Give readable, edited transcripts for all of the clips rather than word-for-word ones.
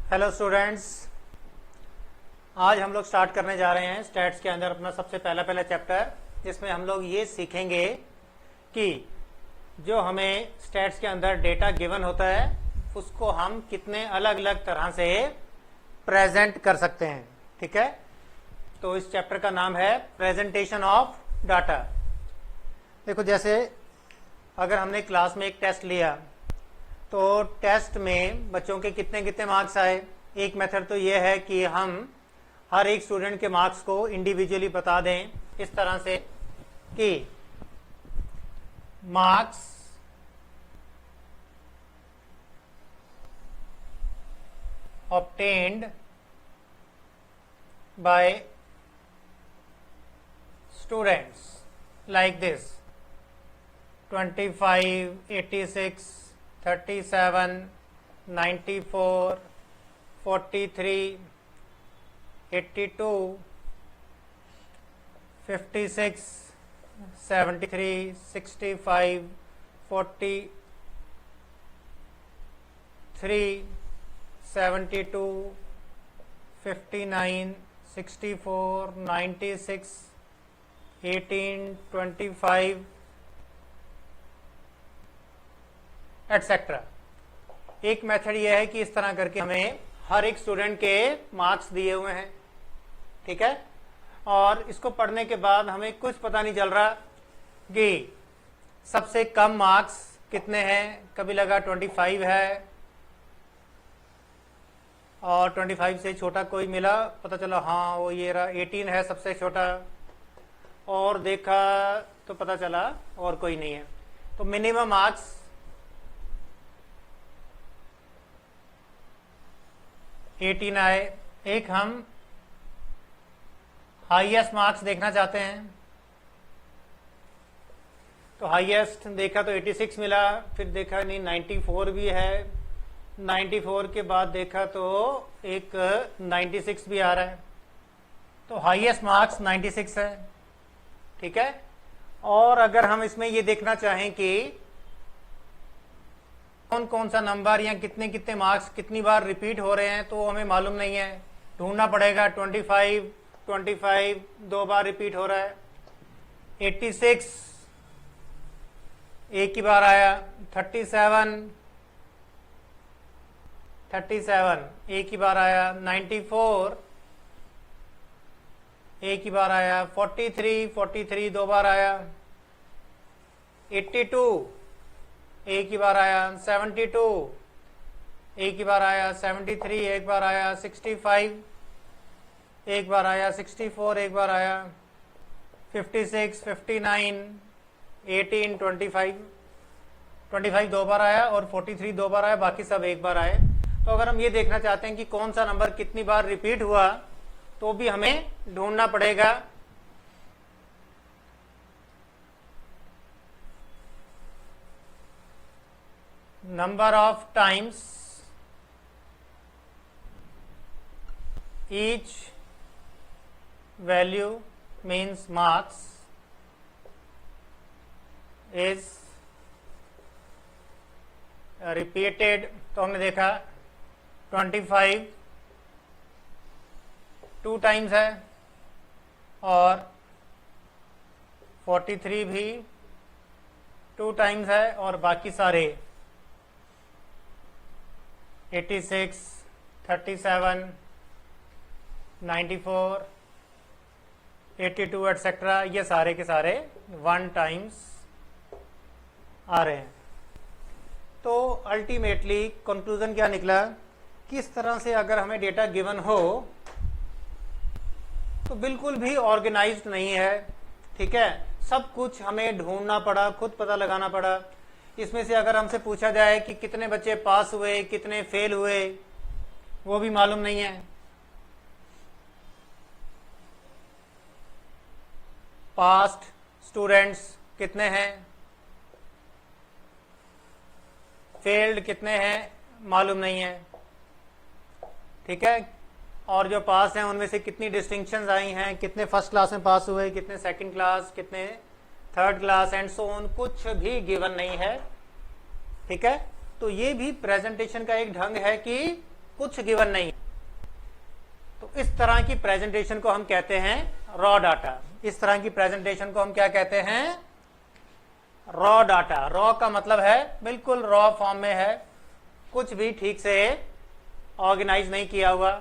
Hello students, आज हम लोग स्टार्ट करने जा रहे हैं स्टैट्स के अंदर अपना सबसे पहला चैप्टर, जिसमें हम लोग ये सीखेंगे कि जो हमें स्टैट्स के अंदर डेटा गिवन होता है उसको हम कितने अलग अलग तरह से प्रेजेंट कर सकते हैं। ठीक है, तो इस चैप्टर का नाम है प्रेजेंटेशन ऑफ डाटा। देखो, जैसे अगर हमने क्लास में एक टेस्ट लिया तो टेस्ट में बच्चों के कितने कितने मार्क्स आए। एक मेथड तो ये है कि हम हर एक स्टूडेंट के मार्क्स को इंडिविजुअली बता दें, इस तरह से कि marks obtained by students like this: 25, 86, 37, 94, 43, 82, 56, 73, 65, 43, 72, 59, 64, 96, 18, 25 etcetera. एक मेथड यह है कि इस तरह करके हमें हर एक स्टूडेंट के मार्क्स दिए हुए हैं। ठीक है, और इसको पढ़ने के बाद हमें कुछ पता नहीं चल रहा कि सबसे कम मार्क्स कितने हैं। कभी लगा 25 है और 25 से छोटा कोई मिला, पता चला हाँ वो ये रहा 18 है सबसे छोटा, और देखा तो पता चला और कोई नहीं है। तो मिनिमम मार्क्स एटीन आए। एक हम हाईएस्ट मार्क्स देखना चाहते हैं, तो हाईएस्ट देखा तो 86 मिला, फिर देखा नहीं 94 भी है, 94 के बाद देखा तो एक 96 भी आ रहा है, तो हाईएस्ट मार्क्स 96 है। ठीक है, और अगर हम इसमें ये देखना चाहें कि कौन कौन सा नंबर या कितने कितने मार्क्स कितनी बार रिपीट हो रहे हैं, तो हमें मालूम नहीं है, ढूंढना पड़ेगा। 25 दो बार रिपीट हो रहा है, 86 एक ही बार आया, 37 एक ही बार आया, 94 एक ही बार आया, 43 दो बार आया, 82 एक ही बार आया, 72 एक ही बार आया, 73 एक बार आया, 65 एक बार आया, 64 एक बार आया, 56, 59, 18, 25 दो बार आया और 43 दो बार आया, बाकी सब एक बार आए। तो अगर हम ये देखना चाहते हैं कि कौन सा नंबर कितनी बार रिपीट हुआ, तो भी हमें ढूंढना पड़ेगा। Number of times each value means marks is repeated। तो हमने देखा 25 2 टाइम्स है और 43 भी 2 टाइम्स है, और बाकी सारे 86, 37, 94, 82 एटसेट्रा, ये सारे के सारे 1 टाइम्स आ रहे हैं। तो अल्टीमेटली कंक्लूजन क्या निकला, किस तरह से अगर हमें डेटा गिवन हो तो बिल्कुल भी ऑर्गेनाइज्ड नहीं है। ठीक है, सब कुछ हमें ढूंढना पड़ा, खुद पता लगाना पड़ा। इसमें से अगर हमसे पूछा जाए कि कितने बच्चे पास हुए कितने फेल हुए, वो भी मालूम नहीं है। पास्ट स्टूडेंट्स कितने हैं, फेल्ड कितने हैं, मालूम नहीं है। ठीक है, और जो पास हैं उनमें से कितनी डिस्टिंक्शंस आई हैं, कितने फर्स्ट क्लास में पास हुए, कितने सेकंड क्लास, कितने third class and so on, कुछ भी गिवन नहीं है। ठीक है, तो ये भी प्रेजेंटेशन का एक ढंग है कि कुछ गिवन नहीं। तो इस तरह की प्रेजेंटेशन को हम कहते हैं रॉ डाटा। इस तरह की प्रेजेंटेशन को हम क्या कहते हैं? Raw data. रॉ का मतलब है बिल्कुल रॉ फॉर्म में है, कुछ भी ठीक से ऑर्गेनाइज नहीं किया हुआ।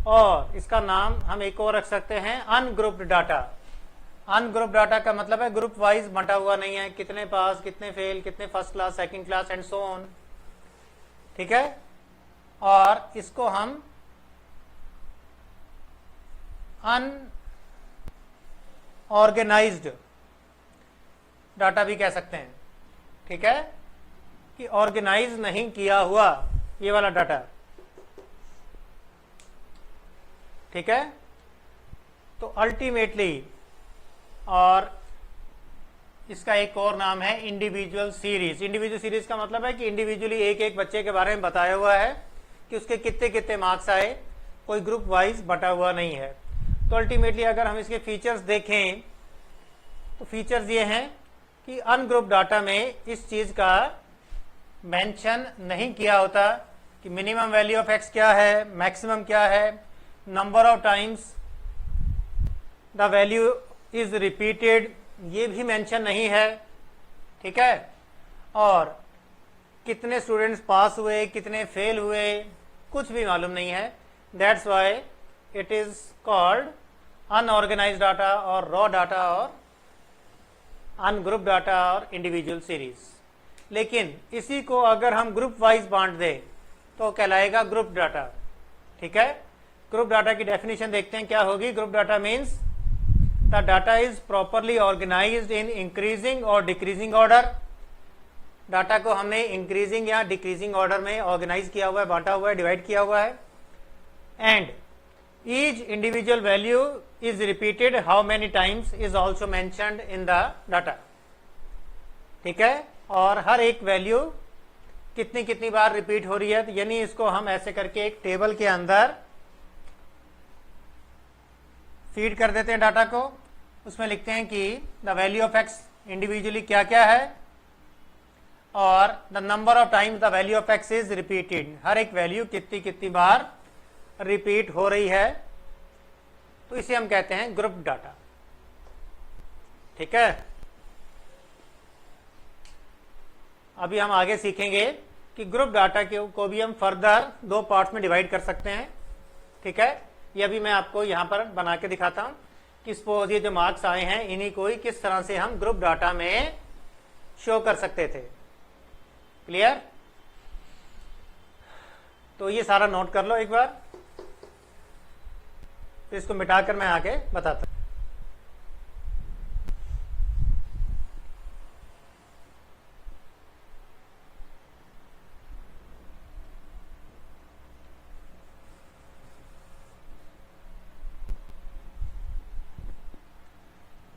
और इसका नाम हम एक और रख सकते हैं अनग्रुप्ड डाटा। अनग्रुप्ड डाटा का मतलब है ग्रुप वाइज बंटा हुआ नहीं है, कितने पास, कितने फेल, कितने first class, second class and so on. ठीक है। और इसको हम अनऑर्गेनाइज्ड डाटा भी कह सकते हैं। ठीक है, कि ऑर्गेनाइज नहीं किया हुआ ये वाला डाटा। ठीक है। तो अल्टीमेटली, और इसका एक और नाम है इंडिविजुअल सीरीज। इंडिविजुअल सीरीज का मतलब है कि इंडिविजुअली एक एक बच्चे के बारे में बताया हुआ है कि उसके कितने कितने मार्क्स आए, कोई ग्रुप वाइज बटा हुआ नहीं है। तो अल्टीमेटली अगर हम इसके फीचर्स देखें तो फीचर्स ये हैं कि अनग्रुप डाटा में इस चीज का मेंशन नहीं किया होता कि मिनिमम वैल्यू ऑफ एक्स क्या है, मैक्सिमम क्या है, number of times the value is repeated, ये भी मेंशन नहीं है। ठीक है। और कितने स्टूडेंट्स पास हुए, कितने फेल हुए, कुछ भी मालूम नहीं है। That's why it is called unorganised data और रॉ डाटा और अनग्रुप डाटा और इंडिविजुअल सीरीज। लेकिन इसी को अगर हम ग्रुप वाइज बांट दें तो कहलाएगा ग्रुप डाटा। ठीक है। ग्रुप डाटा की डेफिनेशन देखते हैं क्या होगी। Group data means the data is properly organised in increasing और डिक्रीजिंग ऑर्डर। डाटा को हमने इंक्रीजिंग या डिक्रीजिंग ऑर्डर में ऑर्गेनाइज किया हुआ है, बांटा हुआ है, डिवाइड किया हुआ है। And each individual value is repeated how many times is also mentioned in the data। ठीक है। और हर एक वैल्यू कितनी कितनी बार रिपीट हो रही है, तो यानी इसको हम ऐसे करके एक टेबल के अंदर फीड कर देते हैं डाटा को। उसमें लिखते हैं कि the value of x individually क्या क्या है और the number of times the value of x is repeated, हर एक वैल्यू कितनी कितनी बार रिपीट हो रही है। तो इसे हम कहते हैं ग्रुप डाटा। ठीक है। अभी हम आगे सीखेंगे कि ग्रुप डाटा को भी हम फर्दर दो पार्ट्स में डिवाइड कर सकते हैं। ठीक है। ये अभी मैं आपको यहां पर बना के दिखाता हूं कि सपोज ये जो मार्क्स आए हैं इन्हीं को ही किस तरह से हम ग्रुप डाटा में शो कर सकते थे। क्लियर। तो ये सारा नोट कर लो एक बार, तो इसको मिटाकर मैं आगे बताता हूं।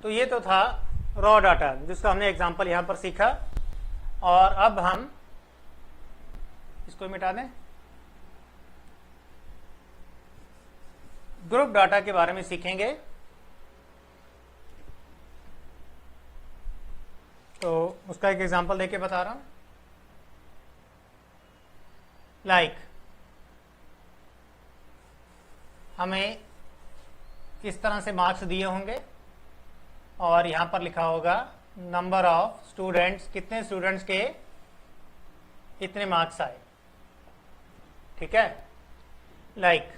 तो ये तो था रॉ डाटा जिसका हमने एग्जांपल यहां पर सीखा। और अब हम इसको मिटा दें, ग्रुप डाटा के बारे में सीखेंगे। तो उसका एक एग्जांपल देके बता रहा हूं। लाइक हमें इस तरह से मार्क्स दिए होंगे और यहां पर लिखा होगा नंबर ऑफ स्टूडेंट्स, कितने स्टूडेंट्स के इतने मार्क्स आए। ठीक है। Like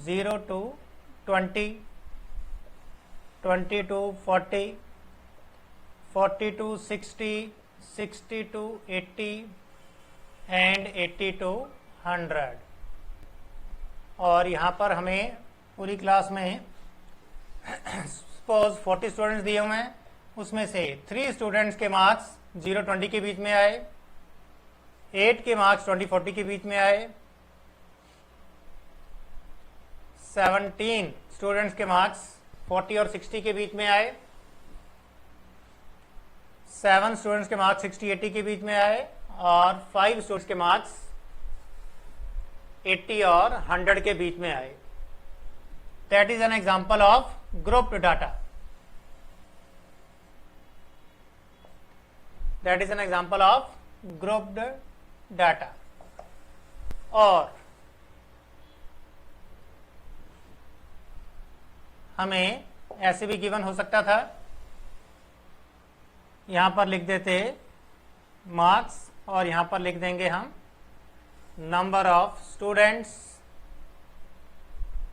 zero to 20, 20 to 40, 40 to 60, 60 to 80 and 80 to 100। और यहाँ पर हमें पूरी क्लास में सपोज 40 स्टूडेंट्स दिए हुए हैं, उसमें से 3 स्टूडेंट्स के मार्क्स 0-20 के बीच में आए, 8 के मार्क्स 20-40 के बीच में आए, 17 स्टूडेंट्स के मार्क्स 40 और 60 के बीच में आए, 7 स्टूडेंट्स के मार्क्स 60-80 के बीच में आए और 5 स्टूडेंट्स के मार्क्स 80 और 100 के बीच में आए। That is an example of grouped data. That is an example of grouped data. और हमें ऐसे भी गिवन हो सकता था, यहां पर लिख देते मार्क्स और यहां पर लिख देंगे हम number of students.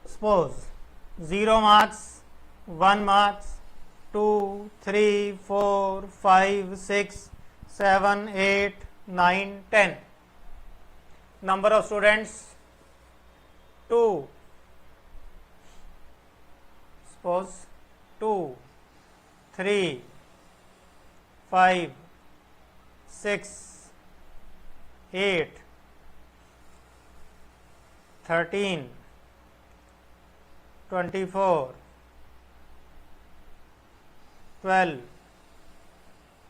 Suppose 0 marks, 1 marks, 2, 3, 4, 5, 6, 7, 8, 9, 10। Number of students 2, suppose 2, 3, 5, 6, 8, 13, 24, 12,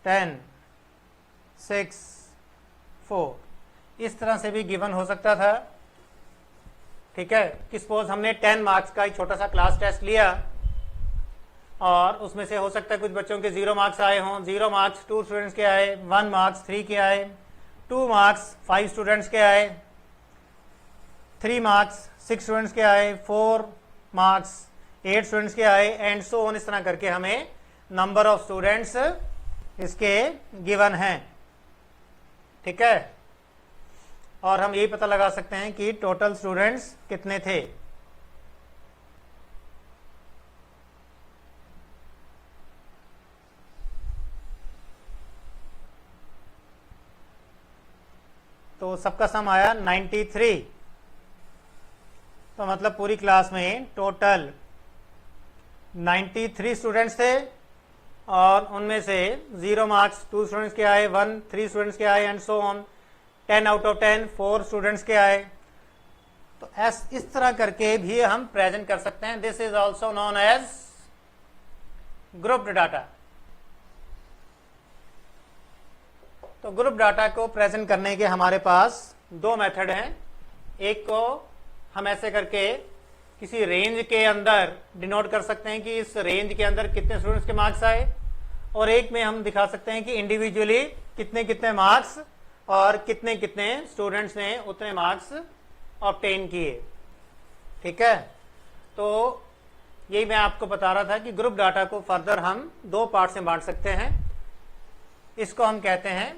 10, 6, 4। इस तरह से भी गिवन हो सकता था। ठीक है, कि सपोज हमने 10 मार्क्स का एक छोटा सा क्लास टेस्ट लिया और उसमें से हो सकता है कुछ बच्चों के 0 मार्क्स आए हों। 0 मार्क्स 2 स्टूडेंट्स के आए, 1 मार्क्स 3 के आए, 2 मार्क्स 5 स्टूडेंट्स के आए, 3 मार्क्स 6 स्टूडेंट्स के आए, 4 मार्क्स 8 स्टूडेंट्स के आए, एंड सो ऑन। इस तरह करके हमें नंबर ऑफ स्टूडेंट्स इसके गिवन हैं। ठीक है, और हम यही पता लगा सकते हैं कि टोटल स्टूडेंट्स कितने थे। तो सबका सम आया 93। तो मतलब पूरी क्लास में टोटल 93 स्टूडेंट्स थे और उनमें से 0 मार्क्स 2 स्टूडेंट्स के आए, 1 3 स्टूडेंट्स के आए, and so on. 10 out of 10 4 students के आए। तो इस तरह करके भी हम प्रेजेंट कर सकते हैं। This is also known as grouped data. तो ग्रुप डाटा को प्रेजेंट करने के हमारे पास 2 मेथड हैं। एक को हम ऐसे करके किसी रेंज के अंदर डिनोट कर सकते हैं कि इस रेंज के अंदर कितने स्टूडेंट्स के मार्क्स आए, और एक में हम दिखा सकते हैं कि इंडिविजुअली कितने कितने मार्क्स और कितने कितने स्टूडेंट्स ने उतने मार्क्स ऑब्टेन किए। ठीक है, तो यही मैं आपको बता रहा था कि ग्रुप डाटा को फर्दर हम 2 पार्ट में बांट सकते हैं। इसको हम कहते हैं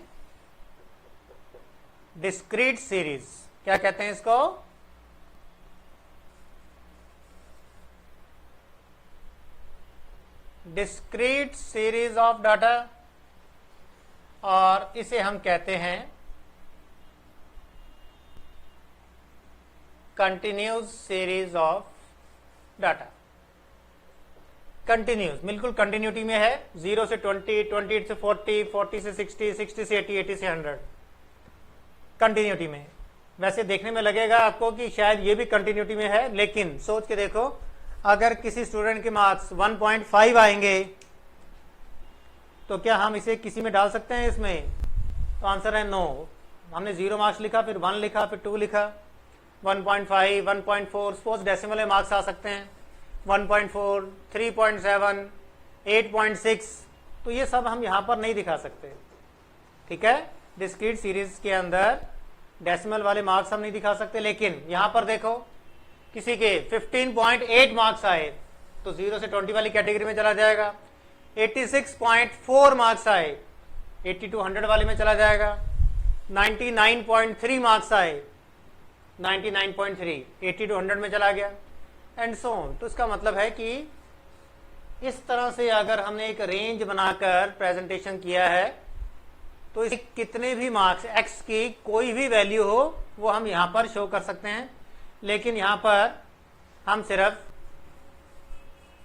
डिस्क्रीट सीरीज। क्या कहते हैं इसको? डिस्क्रीट सीरीज ऑफ डाटा, और इसे हम कहते हैं continuous series of data. Continuous, बिल्कुल कंटिन्यूटी में है। 0 से 20, 20 से 40, 40 से 60, 60 से 80, 80 से 100, कंटिन्यूटी में। वैसे देखने में लगेगा आपको कि शायद ये भी कंटिन्यूटी में है, लेकिन सोच के देखो, अगर किसी स्टूडेंट के मार्क्स 1.5 आएंगे तो क्या हम इसे किसी में डाल सकते हैं इसमें? तो आंसर है नो। हमने 0 मार्क्स लिखा, फिर 1 लिखा, फिर 2 लिखा, 1.5, 1.4, सपोज डेसिमल में मार्क्स आ सकते हैं, 1.4, 3.7, 8.6, तो ये सब हम यहां पर नहीं दिखा सकते। ठीक है, डिस्क्रीट सीरीज के अंदर डेसिमल वाले मार्क्स हम नहीं दिखा सकते, लेकिन यहां पर देखो किसी के 15.8 मार्क्स आए तो 0 से 20 वाली कैटेगरी में चला जाएगा। 86.4 मार्क्स आए 80 to 100 वाले में चला जाएगा। 99.3 मार्क्स आए 99.3 80 to 100 में चला गया, एंड सो ऑन। तो इसका मतलब है कि इस तरह से अगर हमने एक रेंज बनाकर प्रेजेंटेशन किया है तो इसे कितने भी मार्क्स x की कोई भी वैल्यू हो वो हम यहां पर शो कर सकते हैं, लेकिन यहां पर हम सिर्फ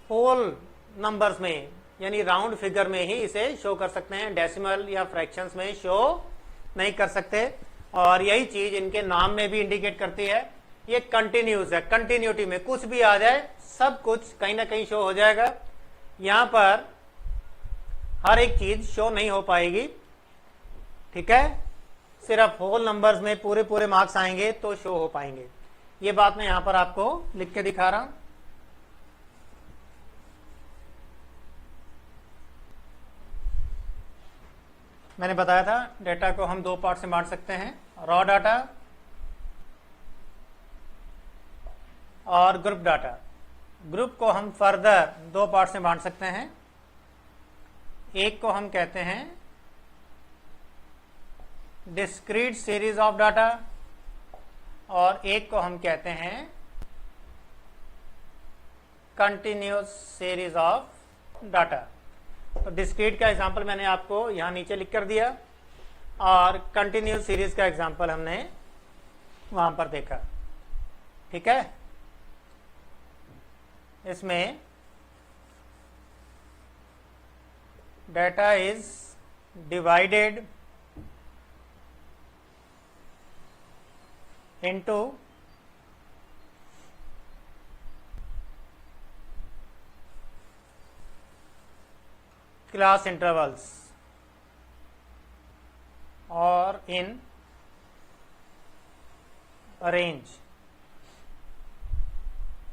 होल नंबर्स में यानी राउंड फिगर में ही इसे शो कर सकते हैं, डेसिमल या फ्रैक्शंस में शो नहीं कर सकते। और यही चीज इनके नाम में भी इंडिकेट करती है, ये कंटिन्यूस है। कंटिन्यूटी में कुछ भी आ जाए सब कुछ कहीं ना कहीं शो हो जाएगा। यहां पर हर एक चीज शो नहीं हो पाएगी। ठीक है, सिर्फ होल नंबर्स में पूरे पूरे मार्क्स आएंगे तो शो हो पाएंगे। ये बात मैं यहां पर आपको लिख के दिखा रहा हूं। मैंने बताया था डेटा को हम दो पार्ट से बांट सकते हैं, रॉ डाटा और ग्रुप डाटा। ग्रुप को हम फर्दर दो पार्ट से बांट सकते हैं, एक को हम कहते हैं डिस्क्रीट सीरीज ऑफ डाटा और एक को हम कहते हैं कंटिन्यूस सीरीज ऑफ डाटा। तो डिस्क्रीट का एग्जांपल मैंने आपको यहां नीचे लिख कर दिया और कंटिन्यूस सीरीज का एग्जांपल हमने वहां पर देखा। ठीक है, इसमें data is divided into class intervals or in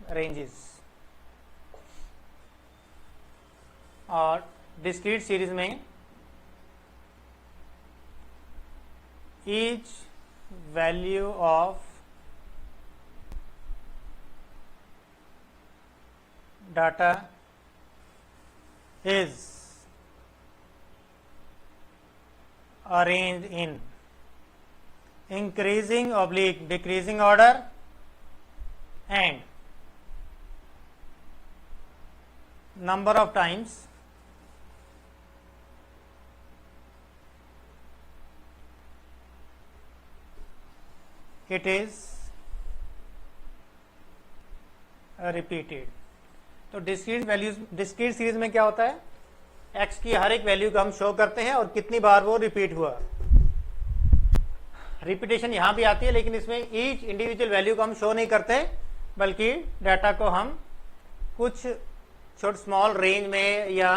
ranges। और डिस्क्रीट सीरीज में each value of data is arranged in increasing oblique decreasing order and number of times it is repeated। तो डिस्क्रीट सीरीज में क्या होता है, x की हर एक value को हम शो करते हैं और कितनी बार वो रिपीट हुआ। रिपीटेशन यहां भी आती है, लेकिन इसमें ईच इंडिविजुअल वैल्यू को हम शो नहीं करते, बल्कि डाटा को हम कुछ छोटे स्मॉल रेंज में या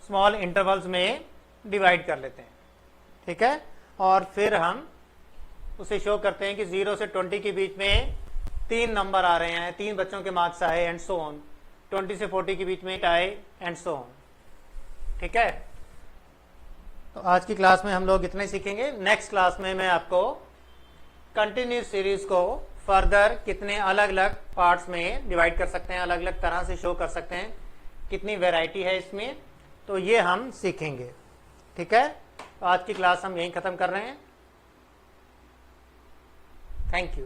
स्मॉल इंटरवल्स में डिवाइड कर लेते हैं। ठीक है, और फिर हम उसे शो करते हैं कि 0 से 20 के बीच में 3 नंबर आ रहे हैं, 3 बच्चों के मार्क्स आए एंड सो ऑन, 20 से 40 के बीच में आए एंड सो ऑन। ठीक है, तो आज की क्लास में हम लोग इतना ही सीखेंगे। नेक्स्ट क्लास में मैं आपको कंटिन्यूस सीरीज को फर्दर कितने अलग अलग पार्ट्स में डिवाइड कर सकते हैं, अलग अलग तरह से शो कर सकते हैं, कितनी वैरायटी है इसमें, तो ये हम सीखेंगे। ठीक है, तो आज की क्लास हम यहीं खत्म कर रहे हैं। Thank you.